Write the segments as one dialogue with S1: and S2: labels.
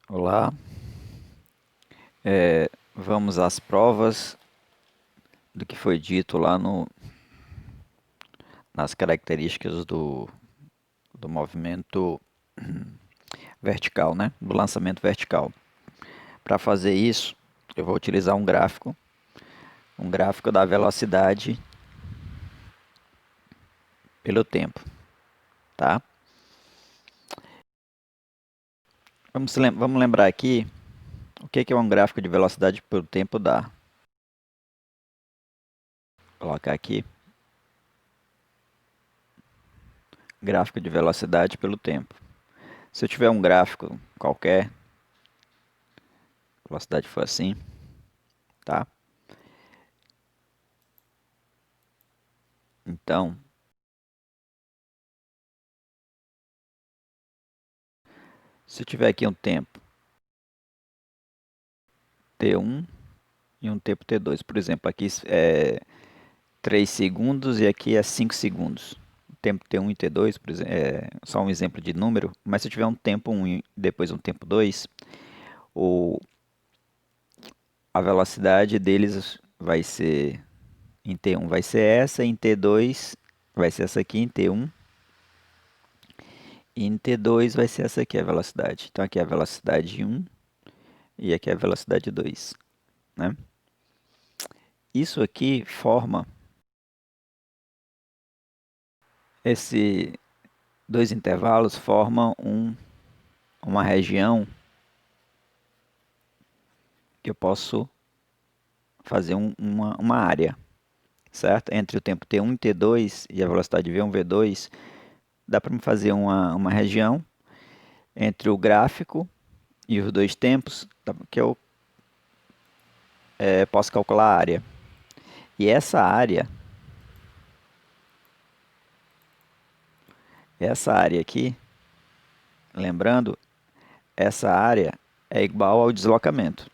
S1: Olá, vamos às provas do que foi dito lá nas características do movimento vertical, né? Do lançamento vertical. Para fazer isso, eu vou utilizar um gráfico da velocidade pelo tempo, tá? Vamos lembrar aqui o que é um gráfico de velocidade pelo tempo dá. Vou colocar aqui, gráfico de velocidade pelo tempo. Se eu tiver um gráfico qualquer, a velocidade for assim, tá? Então, se eu tiver aqui um tempo T1 e um tempo T2, por exemplo, aqui é 3 segundos e aqui é 5 segundos. O tempo T1 e T2, por exemplo, é só um exemplo de número, mas se eu tiver um tempo 1 e depois um tempo 2, o, a velocidade deles vai ser, em T1 vai ser essa, em T2 vai ser essa aqui, em T1, e em T2 vai ser essa aqui a velocidade. Então aqui é a velocidade 1 e aqui é a velocidade 2, né? Isso aqui forma, esses dois intervalos formam uma região que eu posso fazer uma área, certo? Entre o tempo T1 e T2 e a velocidade V1, V2, dá para me fazer uma região entre o gráfico e os dois tempos, que eu posso calcular a área. E essa área aqui, lembrando, essa área é igual ao deslocamento,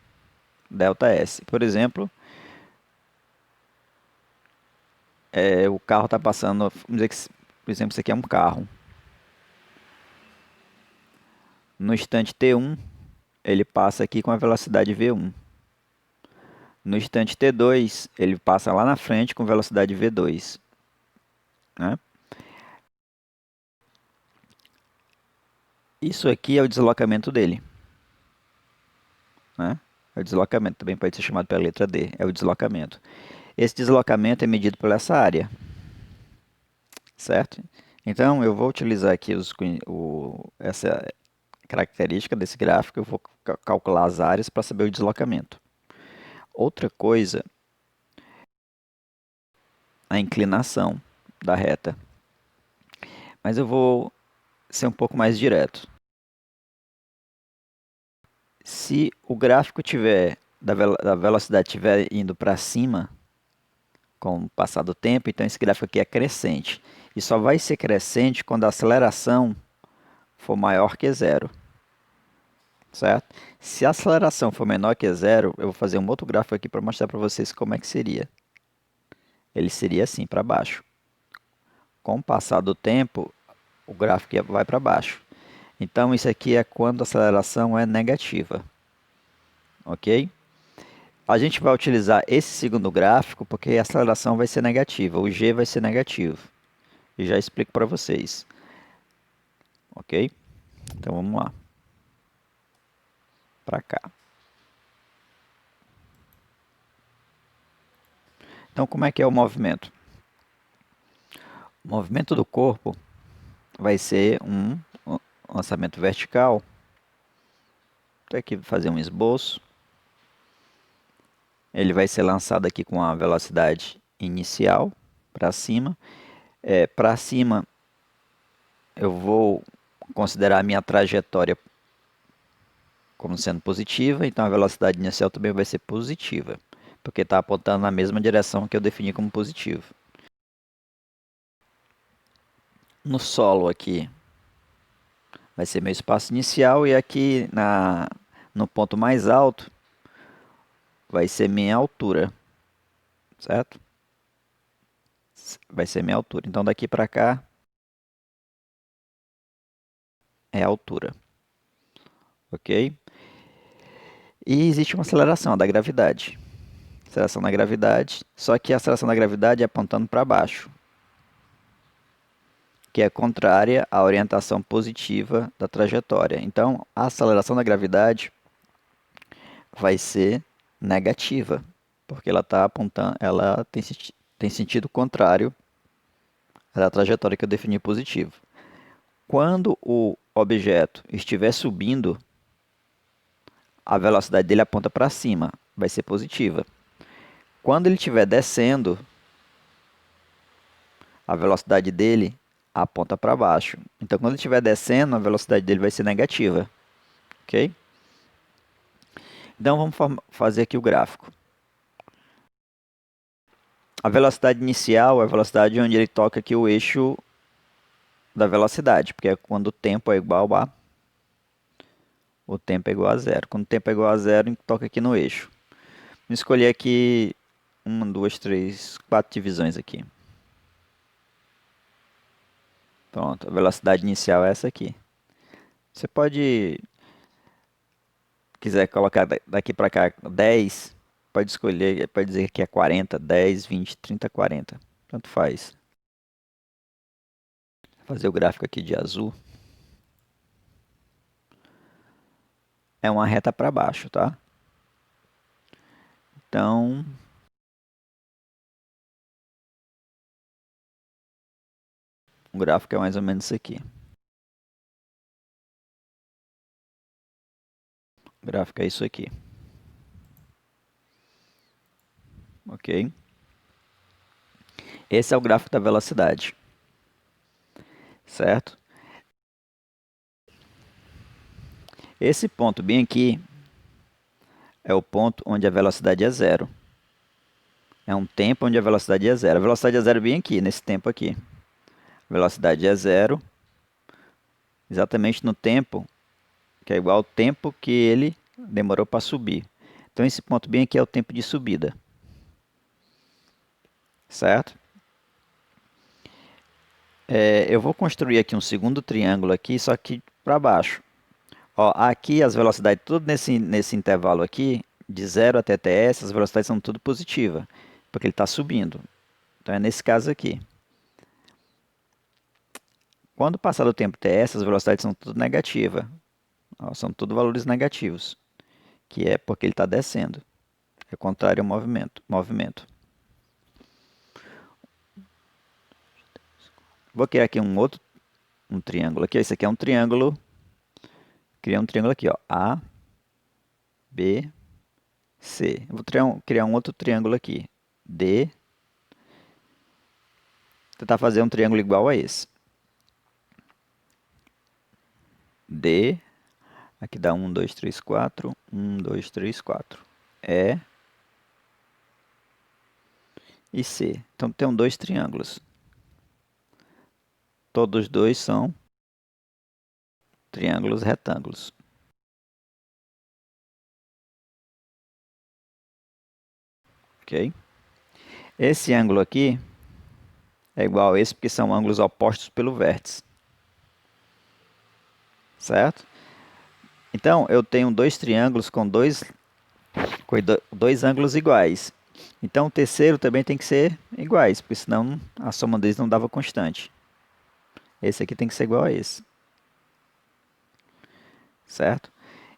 S1: ΔS. Por exemplo, o carro está passando, vamos dizer que, por exemplo, isso aqui é um carro. No instante T1, ele passa aqui com a velocidade V1. No instante T2, ele passa lá na frente com velocidade V2. Né? Isso aqui é o deslocamento dele. Né? É o deslocamento, também pode ser chamado pela letra D, é o deslocamento. Esse deslocamento é medido por essa área, certo? Então, eu vou utilizar aqui essa característica desse gráfico, eu vou calcular as áreas para saber o deslocamento. Outra coisa, a inclinação da reta. Mas eu vou ser um pouco mais direto. Se o gráfico tiver da velocidade estiver indo para cima com o passar do tempo, então esse gráfico aqui é crescente. E só vai ser crescente quando a aceleração for maior que zero. Certo? Se a aceleração for menor que zero, eu vou fazer um outro gráfico aqui para mostrar para vocês como é que seria. Ele seria assim, para baixo. Com o passar do tempo, o gráfico vai para baixo. Então isso aqui é quando a aceleração é negativa. Ok? A gente vai utilizar esse segundo gráfico porque a aceleração vai ser negativa, o g vai ser negativo. E já explico para vocês. Ok? Então vamos lá. Para cá. Então como é que é o movimento? O movimento do corpo vai ser um lançamento vertical. Estou aqui fazer um esboço. Ele vai ser lançado aqui com a velocidade inicial para cima. Para cima eu vou considerar a minha trajetória como sendo positiva, então a velocidade inicial também vai ser positiva, porque está apontando na mesma direção que eu defini como positivo. No solo aqui vai ser meu espaço inicial e aqui no ponto mais alto vai ser minha altura, certo? Vai ser minha altura. Então daqui para cá é a altura, ok? E existe uma aceleração, a da gravidade. Aceleração da gravidade, só que a aceleração da gravidade é apontando para baixo, que é contrária à orientação positiva da trajetória. Então, a aceleração da gravidade vai ser negativa, porque ela está apontando, ela tem sentido contrário da trajetória que eu defini positivo. Quando o objeto estiver subindo, a velocidade dele aponta para cima, vai ser positiva. Quando ele estiver descendo, a velocidade dele aponta para baixo. Então, quando ele estiver descendo, a velocidade dele vai ser negativa, ok? Então, vamos fazer aqui o gráfico. A velocidade inicial é a velocidade onde ele toca aqui o eixo da velocidade, porque é quando o tempo é igual a zero. Quando o tempo é igual a zero, toca aqui no eixo. Vou escolher aqui uma, duas, três, quatro divisões aqui. Pronto, a velocidade inicial é essa aqui. Você pode, quiser colocar daqui para cá 10, pode escolher, pode dizer que é 40, 10, 20, 30, 40. Tanto faz. Vou fazer o gráfico aqui de azul. É uma reta para baixo, tá? Então, o gráfico é mais ou menos isso aqui. O gráfico é isso aqui. Ok? Esse é o gráfico da velocidade. Certo? Esse ponto bem aqui é o ponto onde a velocidade é zero. É um tempo onde a velocidade é zero. A velocidade é zero bem aqui, nesse tempo aqui. A velocidade é zero, exatamente no tempo, que é igual ao tempo que ele demorou para subir. Então esse ponto bem aqui é o tempo de subida. Certo? Eu vou construir aqui um segundo triângulo aqui, só que para baixo. Ó, aqui as velocidades, tudo nesse intervalo aqui, de 0 até TS, as velocidades são tudo positivas, porque ele está subindo. Então é nesse caso aqui. Quando passar do tempo TS, as velocidades são tudo negativas. Ó, são tudo valores negativos, que é porque ele está descendo. É contrário ao movimento. Vou criar aqui um triângulo aqui. Esse aqui é um triângulo. Criar um triângulo aqui, ó. A, B, C. Eu vou criar um outro triângulo aqui. D. Tentar fazer um triângulo igual a esse. D. Aqui dá 1, 2, 3, 4. 1, 2, 3, 4. E e C. Então tem dois triângulos. Todos dois são triângulos retângulos. Ok? Esse ângulo aqui é igual a esse porque são ângulos opostos pelo vértice. Certo? Então, eu tenho dois triângulos com dois ângulos iguais. Então, o terceiro também tem que ser iguais, porque senão a soma deles não dava constante. Esse aqui tem que ser igual a esse. Certo?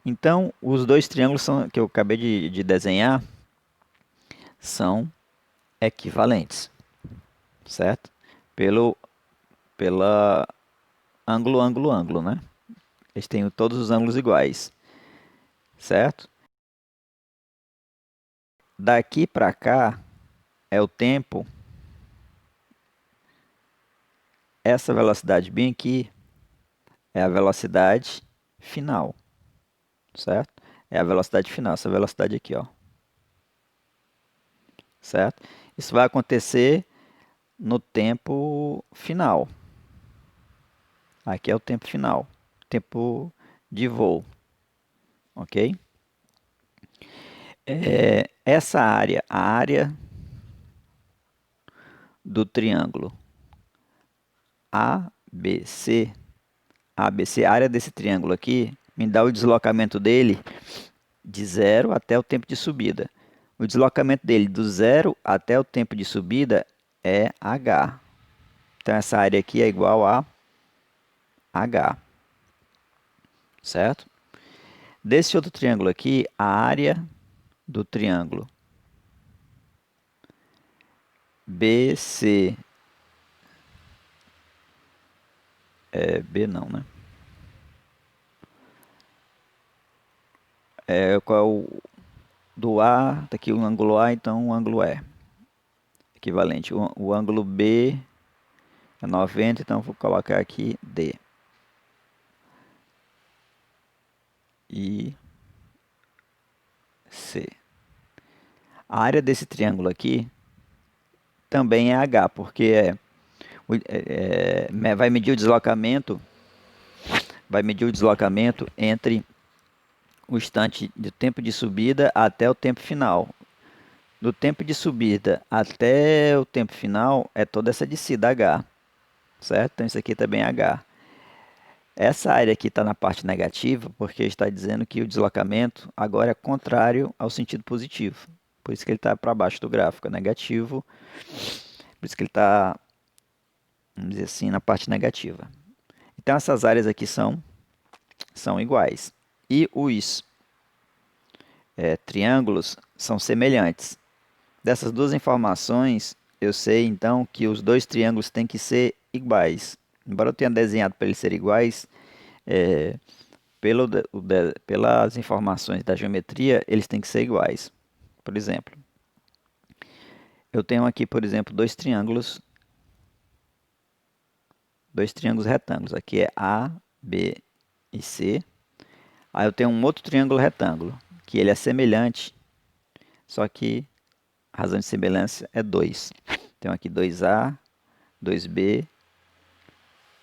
S1: Então, os dois triângulos que eu acabei de desenhar são equivalentes. Certo? Pela ângulo, né? Eles têm todos os ângulos iguais. Certo? Daqui para cá é o tempo. Essa velocidade bem aqui é a velocidade final, certo? É a velocidade final, essa velocidade aqui, ó. Certo? Isso vai acontecer no tempo final. Aqui é o tempo final, tempo de voo, ok? Essa área, a área do triângulo ABC, ABC, a área desse triângulo aqui, me dá o deslocamento dele de 0 até o tempo de subida. O deslocamento dele do 0 até o tempo de subida é h. Então essa área aqui é igual a h, certo? Desse outro triângulo aqui, a área do triângulo BC, B não, né? Qual é o do A? Tá aqui o ângulo A, então o ângulo E. Equivalente. O ângulo B é 90, então vou colocar aqui D. E C. A área desse triângulo aqui também é H, porque vai medir o deslocamento entre o instante de tempo de subida até o tempo final. Do tempo de subida até o tempo final é toda essa descida H, certo? Então isso aqui também é H. Essa área aqui está na parte negativa porque está dizendo que o deslocamento agora é contrário ao sentido positivo. Por isso que ele está para baixo do gráfico, é negativo. Por isso que ele está, vamos dizer assim, na parte negativa. Então essas áreas aqui são iguais. E os triângulos são semelhantes. Dessas duas informações, eu sei então que os dois triângulos têm que ser iguais. Embora eu tenha desenhado para eles serem iguais, é, pelas informações da geometria, eles têm que ser iguais. Por exemplo, eu tenho aqui, por exemplo, dois triângulos retângulos. Aqui é A, B e C. Aí eu tenho um outro triângulo retângulo, que ele é semelhante, só que a razão de semelhança é 2. Tenho aqui 2A, 2B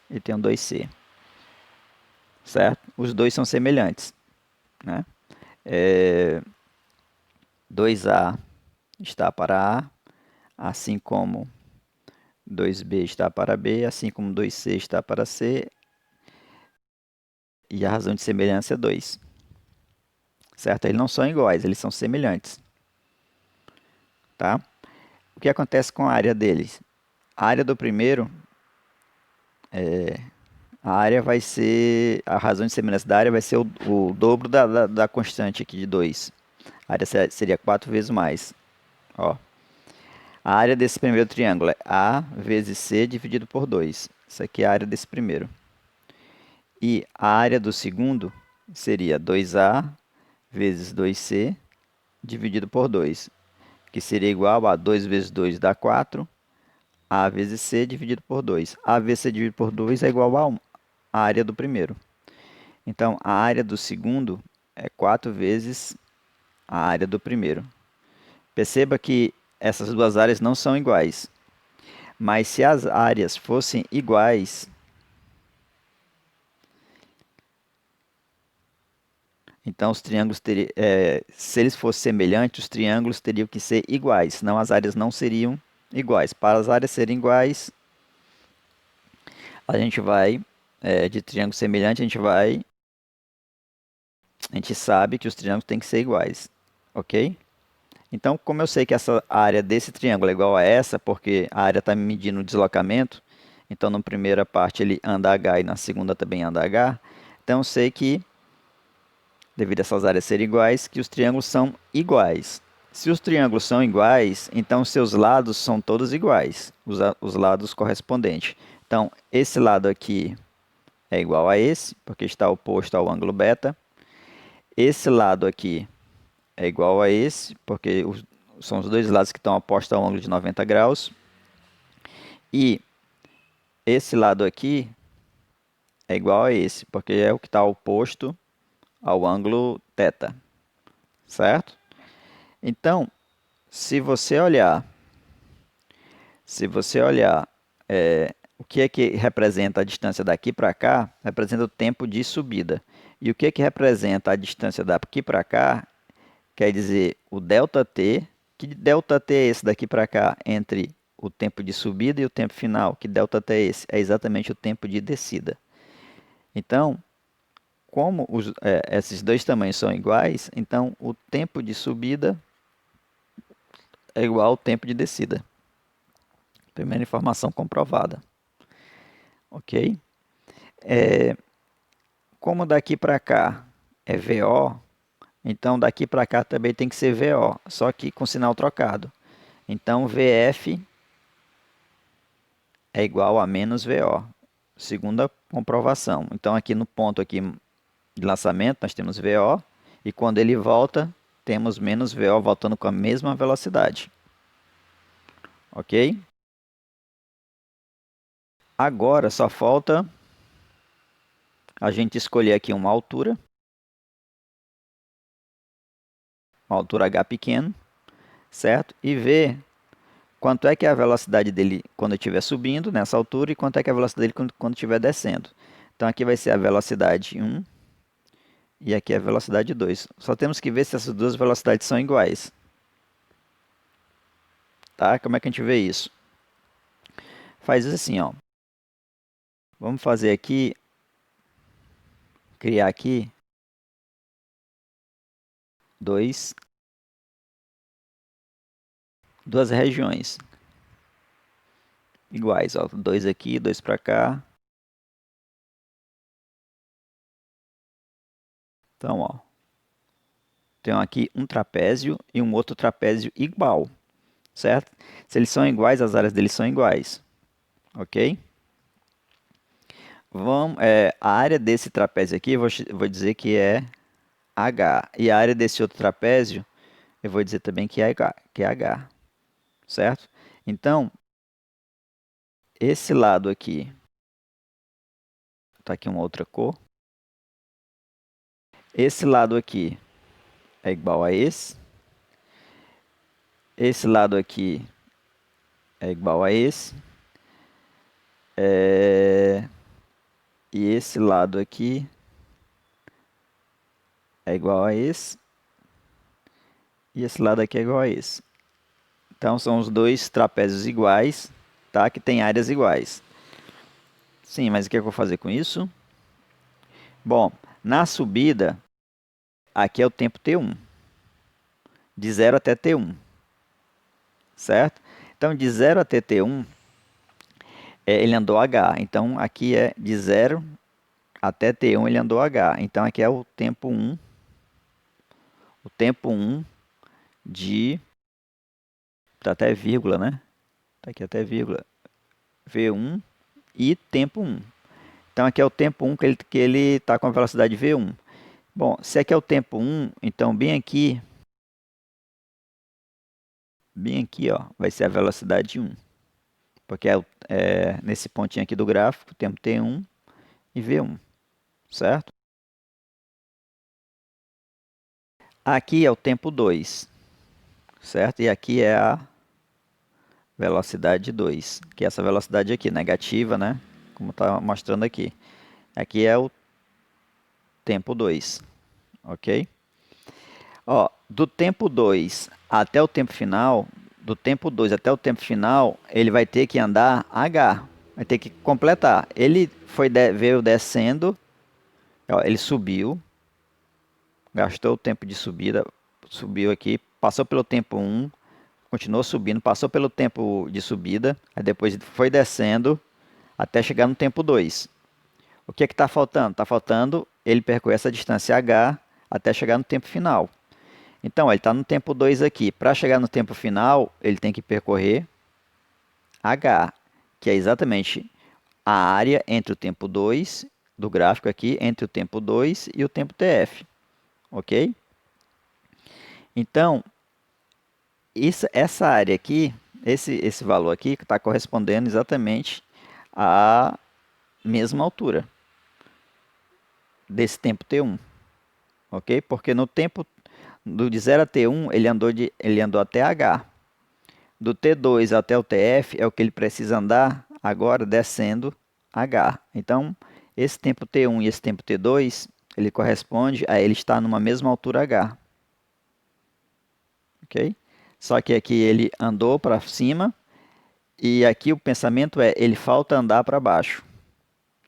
S1: e tenho 2C. Certo? Os dois são semelhantes, né? 2A está para A, assim como 2B está para B, assim como 2C está para C, e a razão de semelhança é 2. Certo? Eles não são iguais, eles são semelhantes. Tá? O que acontece com a área deles? A área do primeiro, a área vai ser, a razão de semelhança da área vai ser o dobro da constante aqui de 2. A área seria 4 vezes mais. Ó. A área desse primeiro triângulo é A vezes C dividido por 2. Isso aqui é a área desse primeiro. E a área do segundo seria 2A vezes 2C dividido por 2, que seria igual a 2 vezes 2 dá 4, A vezes C dividido por 2. A vezes C dividido por 2 é igual a 1, a área do primeiro. Então, a área do segundo é 4 vezes a área do primeiro. Perceba que essas duas áreas não são iguais. Mas se as áreas fossem iguais, então os triângulos teriam, se eles fossem semelhantes, os triângulos teriam que ser iguais, senão as áreas não seriam iguais. Para as áreas serem iguais, a gente vai, de triângulo semelhante, a gente sabe que os triângulos têm que ser iguais, ok? Então, como eu sei que essa área desse triângulo é igual a essa, porque a área está medindo o deslocamento, então na primeira parte ele anda h e na segunda também anda h, então eu sei que, devido a essas áreas serem iguais, que os triângulos são iguais. Se os triângulos são iguais, então seus lados são todos iguais, os lados correspondentes. Então, esse lado aqui é igual a esse, porque está oposto ao ângulo beta. Esse lado aqui é igual a esse, porque são os dois lados que estão opostos ao ângulo de 90 graus. E esse lado aqui é igual a esse, porque é o que está oposto ao ângulo θ, certo? Então, se você olhar, o que é que representa a distância daqui para cá, representa o tempo de subida. E o que é que representa a distância daqui para cá, quer dizer o ΔT. Que ΔT é esse daqui para cá entre o tempo de subida e o tempo final? Que ΔT é esse? É exatamente o tempo de descida. Então, como esses dois tamanhos são iguais, então o tempo de subida é igual ao tempo de descida. Primeira informação comprovada. Ok? Como daqui para cá é VO, então daqui para cá também tem que ser VO, só que com sinal trocado. Então VF é igual a menos VO, segunda comprovação. Então aqui no ponto aqui de lançamento nós temos VO, e quando ele volta, temos menos VO voltando com a mesma velocidade. Ok? Agora só falta a gente escolher aqui uma altura H pequeno, certo? E ver quanto é que é a velocidade dele quando estiver subindo nessa altura e quanto é que é a velocidade dele quando estiver descendo. Então aqui vai ser a velocidade 1 e aqui é a velocidade 2. Só temos que ver se essas duas velocidades são iguais. Tá? Como é que a gente vê isso? Faz assim, ó. Vamos fazer aqui, criar aqui duas regiões iguais, ó. Dois aqui, dois para cá. Então, ó, tem aqui um trapézio e um outro trapézio igual, certo? Se eles são iguais, as áreas deles são iguais, ok? A área desse trapézio aqui, vou dizer que é H. E a área desse outro trapézio, eu vou dizer também que é H, certo? Então, esse lado aqui, tá aqui uma outra cor. Esse lado aqui é igual a esse. Esse lado aqui é igual a esse. E esse lado aqui é igual a esse. E esse lado aqui é igual a esse. Então são os dois trapézios iguais, tá? Que tem áreas iguais. Sim, mas o que eu vou fazer com isso? Bom, na subida, aqui é o tempo T1. De 0 até T1. Certo? Então, de 0 até T1, ele andou H. Então, aqui é de 0 até T1 ele andou H. Então, aqui é o tempo 1. O tempo 1 de... Tá até vírgula, né? Tá aqui até vírgula. V1 e tempo 1. Então, aqui é o tempo 1 que ele está com a velocidade V1. Bom, se aqui é o tempo 1, então bem aqui, ó, vai ser a velocidade 1. Porque nesse pontinho aqui do gráfico, tempo T1 e V1, certo? Aqui é o tempo 2, certo? E aqui é a velocidade 2, que é essa velocidade aqui, negativa, né? Como está mostrando aqui. Aqui é o tempo 2, ok? Ó, do tempo 2 até o tempo final, do tempo 2 até o tempo final, ele vai ter que andar H, vai ter que completar. Ele veio descendo, ó, ele subiu, gastou o tempo de subida, subiu aqui, passou pelo tempo 1, continuou subindo, passou pelo tempo de subida, aí depois foi descendo até chegar no tempo 2. O que é que está faltando? Está faltando ele percorrer essa distância H até chegar no tempo final. Então, ele está no tempo 2 aqui. Para chegar no tempo final, ele tem que percorrer H, que é exatamente a área entre o tempo 2 do gráfico aqui, entre o tempo 2 e o tempo TF. Ok? Então, essa área aqui, esse valor aqui, está correspondendo exatamente à mesma altura desse tempo T1. Ok? Porque no tempo de 0 a T1, ele andou até H. Do T2 até o TF é o que ele precisa andar agora descendo H. Então, esse tempo T1 e esse tempo T2, ele corresponde a ele estar numa mesma altura H. Ok? Só que aqui ele andou para cima e aqui o pensamento é ele falta andar para baixo.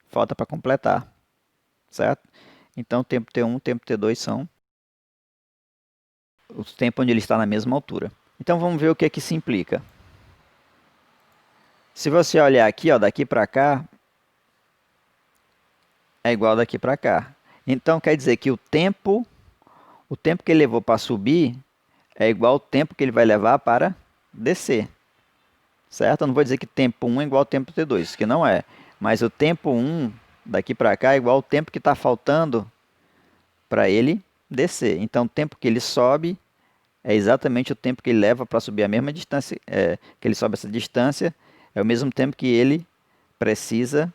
S1: Falta para completar. Certo? Então, o tempo T1 e o tempo T2 são os tempos onde ele está na mesma altura. Então, vamos ver o que se implica. Se você olhar aqui, ó, daqui para cá, é igual daqui para cá. Então, quer dizer que o tempo que ele levou para subir é igual ao tempo que ele vai levar para descer. Certo? Eu não vou dizer que tempo 1 é igual ao tempo T2, que não é. Mas o tempo 1 daqui para cá é igual ao tempo que está faltando para ele descer. Então, o tempo que ele sobe é exatamente o tempo que ele leva para subir a mesma distância, que ele sobe essa distância, é o mesmo tempo que ele precisa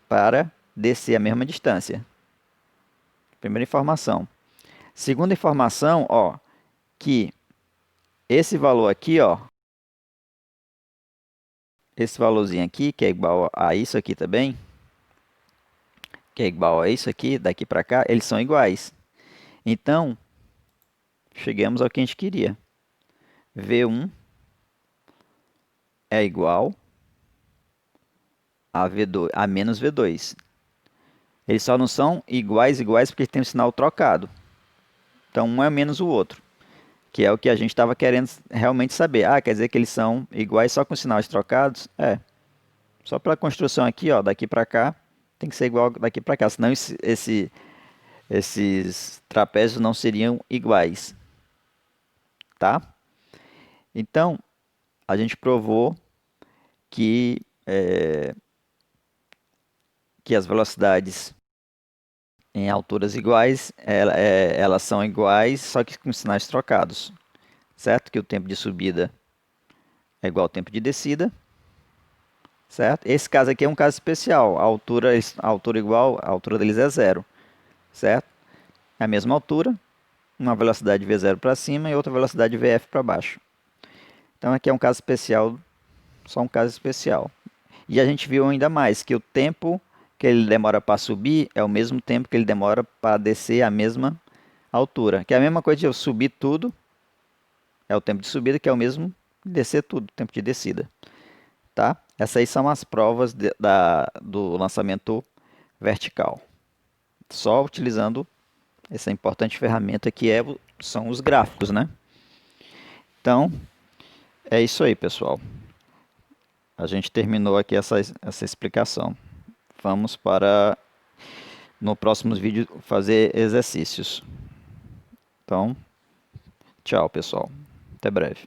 S1: para descer a mesma distância. Primeira informação. Segunda informação, ó, que esse valor aqui, ó, esse valorzinho aqui, que é igual a isso aqui também, que é igual a isso aqui, daqui para cá, eles são iguais. Então, chegamos ao que a gente queria. V1 é igual a V2, a menos V2. Eles só não são iguais porque tem um sinal trocado. Então, um é menos o outro, que é o que a gente estava querendo realmente saber. Ah, quer dizer que eles são iguais só com sinais trocados? É. Só pela construção aqui, ó, daqui para cá, tem que ser igual daqui para cá, senão esses trapézios não seriam iguais, tá? Então, a gente provou que, que as velocidades em alturas iguais, elas são iguais, só que com sinais trocados, certo? Que o tempo de subida é igual ao tempo de descida, certo? Esse caso aqui é um caso especial, a altura igual, a altura deles é zero, certo? É a mesma altura, uma velocidade v0 para cima e outra velocidade vf para baixo. Então aqui é um caso especial, só um caso especial. E a gente viu ainda mais que o tempo que ele demora para subir é o mesmo tempo que ele demora para descer a mesma altura. Que é a mesma coisa de eu subir tudo, é o tempo de subida, que é o mesmo de descer tudo, o tempo de descida. Tá? Essas aí são as provas do lançamento vertical. Só utilizando essa importante ferramenta que são os gráficos, né? Então, é isso aí, pessoal. A gente terminou aqui essa explicação. Vamos para, no próximo vídeo, fazer exercícios. Então, tchau, pessoal. Até breve.